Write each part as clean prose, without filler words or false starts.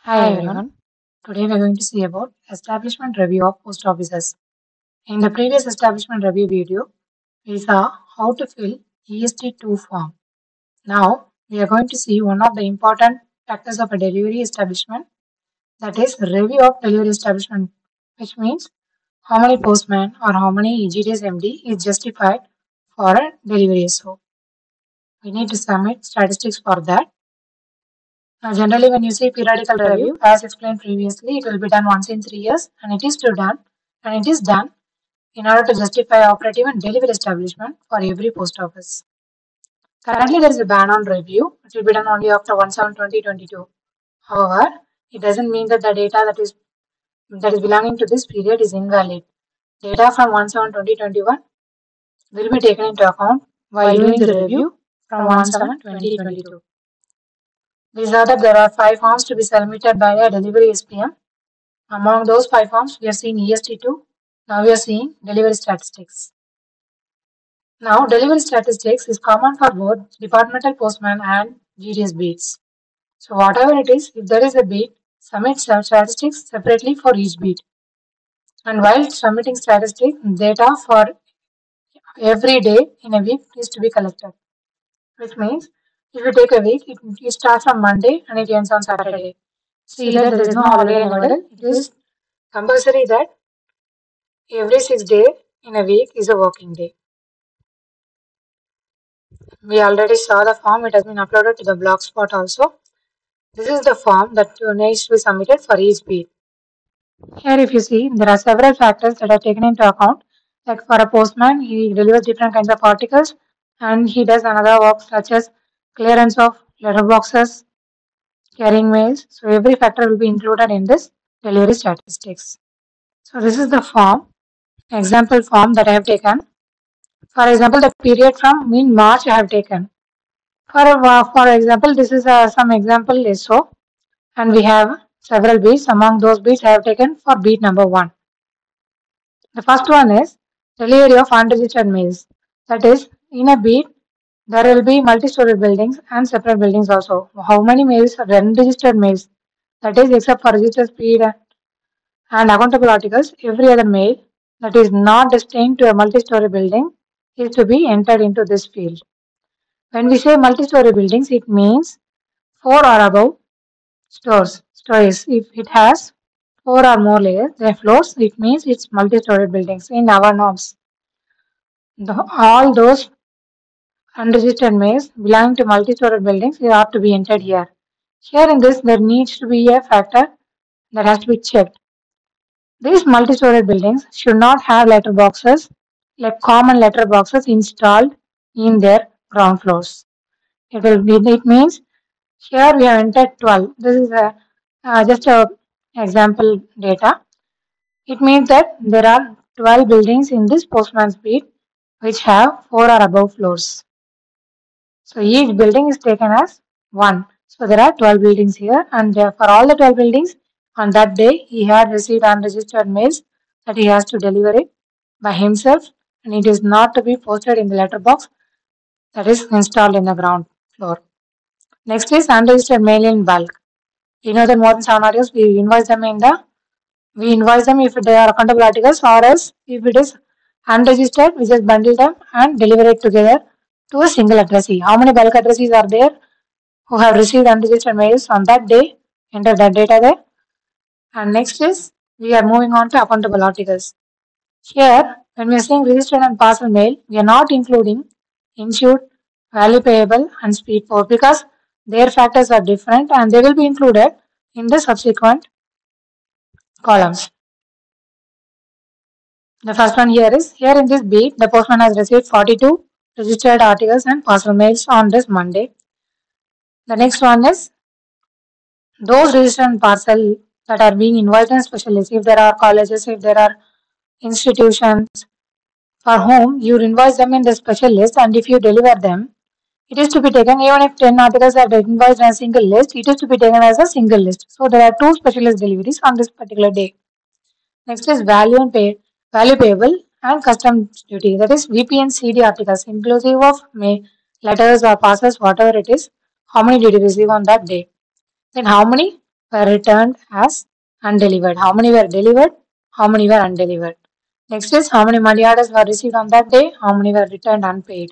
Hi everyone. Today we are going to see about establishment review of post offices. In the previous establishment review video, we saw how to fill EST2 form. Now we are going to see one of the important factors of a delivery establishment, that is review of delivery establishment, which means how many postmen or how many GDS MD is justified for a delivery. So we need to submit statistics for that. Generally, when you see periodical review, as explained previously, it will be done once in 3 years, and it is done in order to justify operative and delivery establishment for every post office. Currently, there is a ban on review. It will be done only after 1/7/2022. However, it doesn't mean that the data that is belonging to this period is invalid. Data from 1/7/2021 will be taken into account while doing the review from 1/7/2022. We saw that there are 5 forms to be submitted by a delivery SPM. Among those 5 forms, we are seeing EST2. Now we are seeing delivery statistics. Now, delivery statistics is common for both departmental postman and GDS beats. So, whatever it is, if there is a beat, submit statistics separately for each beat. And while submitting statistics, data for every day in a week is to be collected. Which means, if you take a week, it starts on Monday and it ends on Saturday. See that there is no holiday in the middle. It is compulsory that every 6 days in a week is a working day. We already saw the form. It has been uploaded to the blogspot also. This is the form that needs to be submitted for each beat. Here if you see, there are several factors that are taken into account. Like for a postman, he delivers different kinds of articles and he does another work such as clearance of letter boxes, carrying mails. So every factor will be included in this delivery statistics. So this is the form, example form that I have taken. For example, the period from mid-March I have taken. For example, this is some example SO, and we have several beats. Among those beats I have taken for beat number 1. The first one is delivery of unregistered mails. That is, in a beat, there will be multi-story buildings and separate buildings also. How many mails are unregistered mails? That is, except for registered speed and accountable articles, every other mail that is not destined to a multi-story building is to be entered into this field. When we say multi-story buildings, it means 4 or above stories. If it has 4 or more layers, then floors, it means it's multi-story buildings in our norms. All those unregistered mails belonging to multi-story buildings have to be entered here. Here in this, there needs to be a factor that has to be checked. These multi-story buildings should not have letter boxes, like common letter boxes installed in their ground floors. It means here we have entered 12. This is just a example data. It means that there are 12 buildings in this postman's beat which have 4 or above floors. So each building is taken as 1. So there are 12 buildings here, and for all the 12 buildings on that day he had received unregistered mails that he has to deliver it by himself, and it is not to be posted in the letterbox that is installed in the ground floor. Next is unregistered mail in bulk. You know that more than 7 articles, we invoice them if they are accountable articles, or else if it is unregistered, we just bundle them and deliver it together to a single addressee. How many bulk addressees are there who have received unregistered mails on that day? Enter that data there. And next is, we are moving on to accountable articles. Here, when we are saying registered and parcel mail, we are not including insured, value payable and speed post because their factors are different and they will be included in the subsequent columns. The first one here is, here in this beat, the postman has received 42 registered articles and parcel mails on this Monday. The next one is, those registered and parcel that are being invoiced in special list. If there are colleges, if there are institutions for whom you invoice them in the special list, and if you deliver them, it is to be taken, even if 10 articles are invoiced in a single list, it is to be taken as a single list. So there are 2 special list deliveries on this particular day. Next is value payable and customs duty, that is VP and CD articles, inclusive of letters or parcels, whatever it is, how many did you receive on that day. Then how many were returned as undelivered. How many were delivered? How many were undelivered? Next is how many money orders were received on that day? How many were returned unpaid?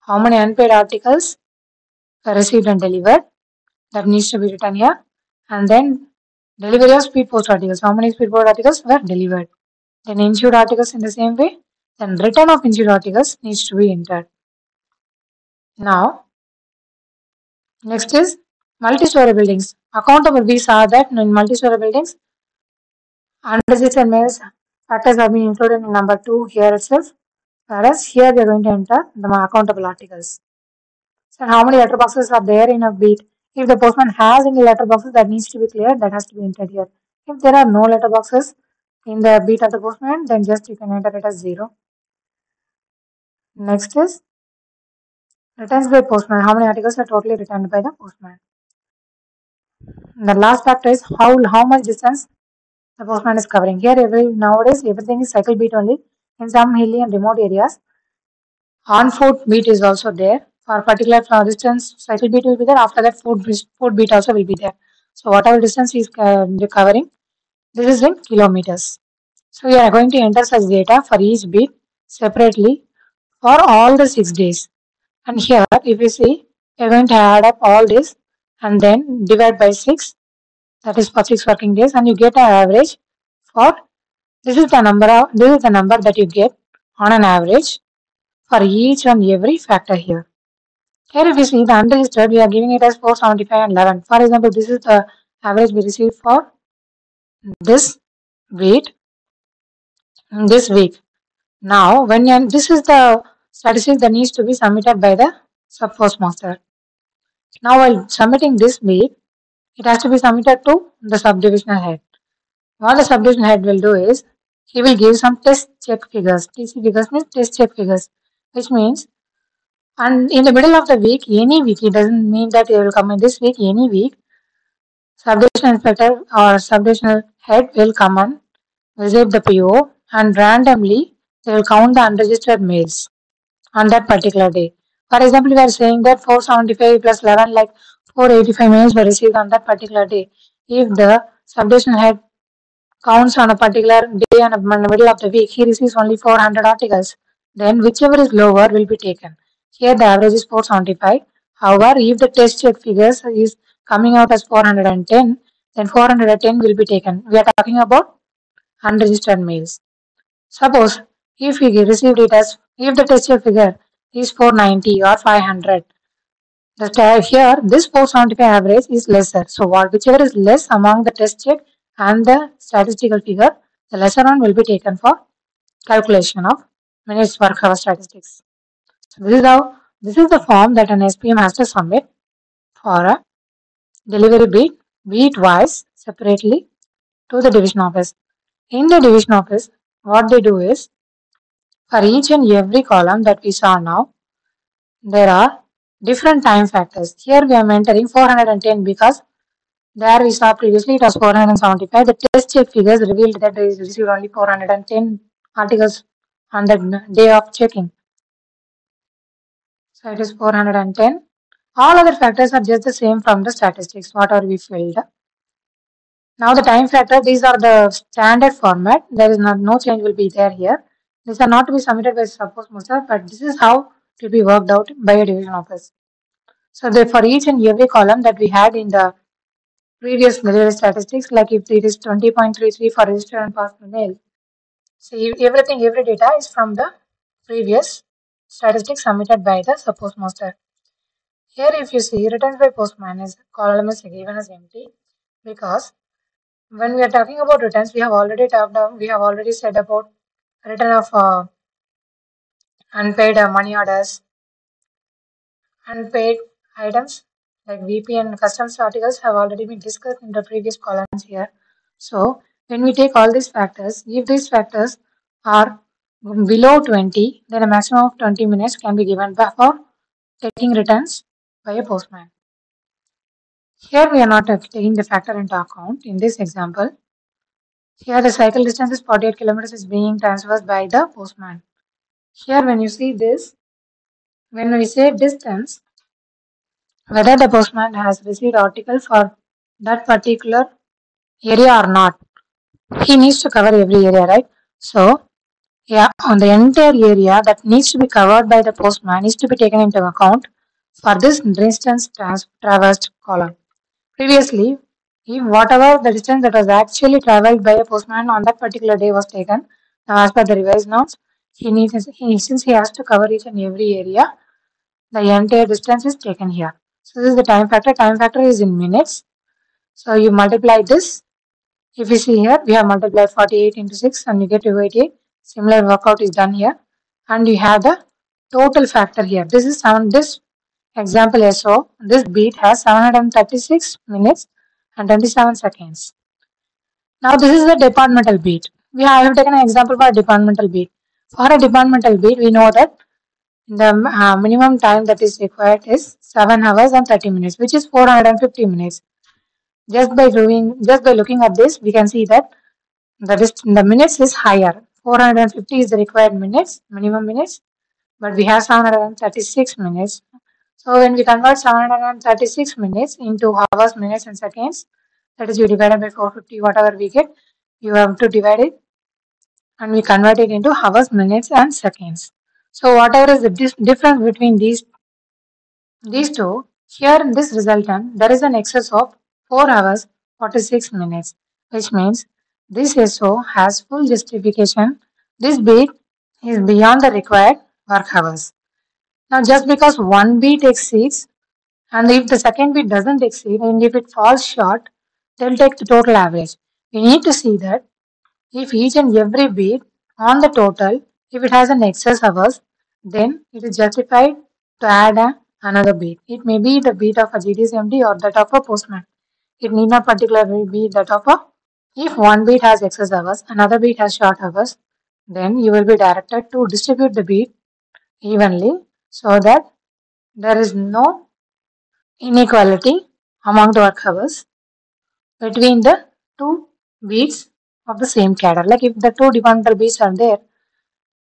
How many unpaid articles were received and delivered? That needs to be written here. And then delivery of speed post articles. How many speed post articles were delivered? Then issued articles in the same way. Then return of issued articles needs to be entered. Now, next is multi-story buildings. Accountable, we saw that in multi-story buildings, unregistered mails factors have been included in number 2 here itself. Whereas here we are going to enter the accountable articles. So how many letterboxes are there in a beat? If the postman has any letterboxes that needs to be cleared, that has to be entered here. If there are no letterboxes in the beat of the postman, then just you can enter it as 0. Next is returns by postman. How many articles are totally returned by the postman? The last factor is how much distance the postman is covering. Here nowadays everything is cycle beat only. In some hilly and remote areas, on foot beat is also there. For particular distance, cycle beat will be there. After that, foot beat also will be there. So whatever distance he is covering, this is in kilometers. So we are going to enter such data for each beat separately for all the 6 days. And here, if you see, we are going to add up all this and then divide by 6. That is for 6 working days, and you get an average for this is the number that you get on an average for each and every factor here. Here if you see the unregistered, we are giving it as 475 and 11. For example, this is the average we received for this week. Now, this is the statistics that needs to be submitted by the sub postmaster. Now, while submitting this week, it has to be submitted to the subdivisional head. What the subdivision head will do is, he will give some test check figures. TC figures means test check figures, which means, and in the middle of the week, any week, it doesn't mean that it will come in this week, any week, subdivision inspector or subdivisional head will come and visit the PO and randomly they will count the unregistered mails on that particular day. For example, we are saying that 475 plus 11, like 485 mails were received on that particular day. If the subdivision head counts on a particular day and in the middle of the week, he receives only 400 articles. Then whichever is lower will be taken. Here the average is 475. However, if the test check figures is coming out as 410, then 410 will be taken. We are talking about unregistered mails. Suppose if we received it as, if the test check figure is 490 or 500, here this 475 average is lesser. So whichever is less among the test check and the statistical figure, the lesser one will be taken for calculation of minutes work hour statistics. So this is the form that an SPM has to submit for a delivery beat wise separately to the division office. In the division office, what they do is, for each and every column that we saw now, there are different time factors. Here we are entering 410 because there we saw previously it was 475. The test check figures revealed that they received only 410 articles on the day of checking. So it is 410. All other factors are just the same from the statistics, whatever we filled. Now the time factor, these are the standard format. There is no change will be there here. These are not to be submitted by postmaster, but this is how it will be worked out by a division office. So for each and every column that we had in the previous delivery statistics, like if it is 20.33 for registered and postal mail, so every data is from the previous statistics submitted by the sub postmaster. Here if you see returns by postman is column is given as empty because when we are talking about returns, we have already said about return of unpaid money orders, unpaid items like VP and customs articles have already been discussed in the previous columns here. So when we take all these factors, if these factors are below 20, then a maximum of 20 minutes can be given for taking returns by a postman. Here we are not taking the factor into account in this example. Here the cycle distance is 48 kilometers is being transferred by the postman. Here when you see this, when we say distance, whether the postman has received article for that particular area or not. He needs to cover every area, right? So, yeah, on the entire area that needs to be covered by the postman needs to be taken into account for this distance traversed column. Previously, if whatever the distance that was actually traveled by a postman on that particular day was taken, now as per the revised norms, since he has to cover each and every area, the entire distance is taken here. So this is the time factor. Time factor is in minutes. So you multiply this. If you see here, we have multiplied 48 into 6 and you get 288. Similar workout is done here. And you have the total factor here. This is this example SO. This beat has 736 minutes and 27 seconds. Now this is the departmental beat. I have taken an example for a departmental beat. For a departmental beat, we know that the minimum time that is required is 7 hours and 30 minutes, which is 450 minutes. Just by looking at this, we can see that the minutes is higher. 450 is the required minutes, minimum minutes, but we have 736 minutes. So when we convert 736 minutes into hours, minutes, and seconds, that is you divided by 450, whatever we get, you have to divide it and we convert it into hours, minutes, and seconds. So whatever is the difference between these two, here in this resultant, there is an excess of 4 hours 46 minutes, which means this SO has full justification. This beat is beyond the required work hours. Now, just because one beat exceeds, and if the second beat doesn't exceed, and if it falls short, they'll take the total average. We need to see that if each and every beat on the total, if it has an excess hours, then it is justified to add another beat. It may be the beat of a GDSMD or that of a postman. It need not particularly be that of a. If one beat has excess hours, another beat has short hours, then you will be directed to distribute the beat evenly so that there is no inequality among the work hours between the two beats of the same cadre. Like if the two departmental beats are there,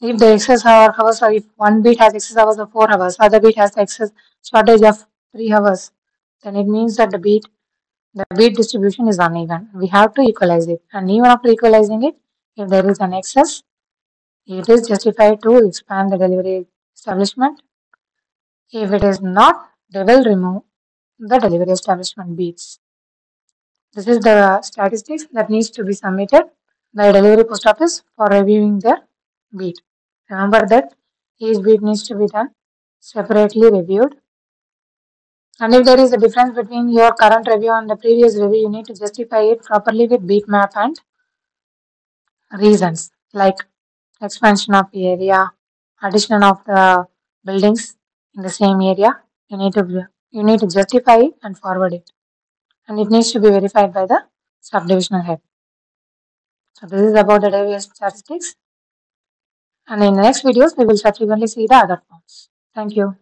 if the excess hours or if one beat has excess hours of 4 hours, other beat has excess shortage of 3 hours, then it means that the beat distribution is uneven. We have to equalize it. And even after equalizing it, if there is an excess, it is justified to expand the delivery establishment. If it is not, they will remove the delivery establishment beats. This is the statistics that needs to be submitted by delivery post office for reviewing the beat. Remember that each beat needs to be done separately reviewed. And if there is a difference between your current review and the previous review, you need to justify it properly with beat map and reasons like expansion of the area, addition of the buildings in the same area. You need to justify it and forward it. And it needs to be verified by the subdivisional head. So this is about the delivery statistics. And in the next videos, we will subsequently see the other forms. Thank you.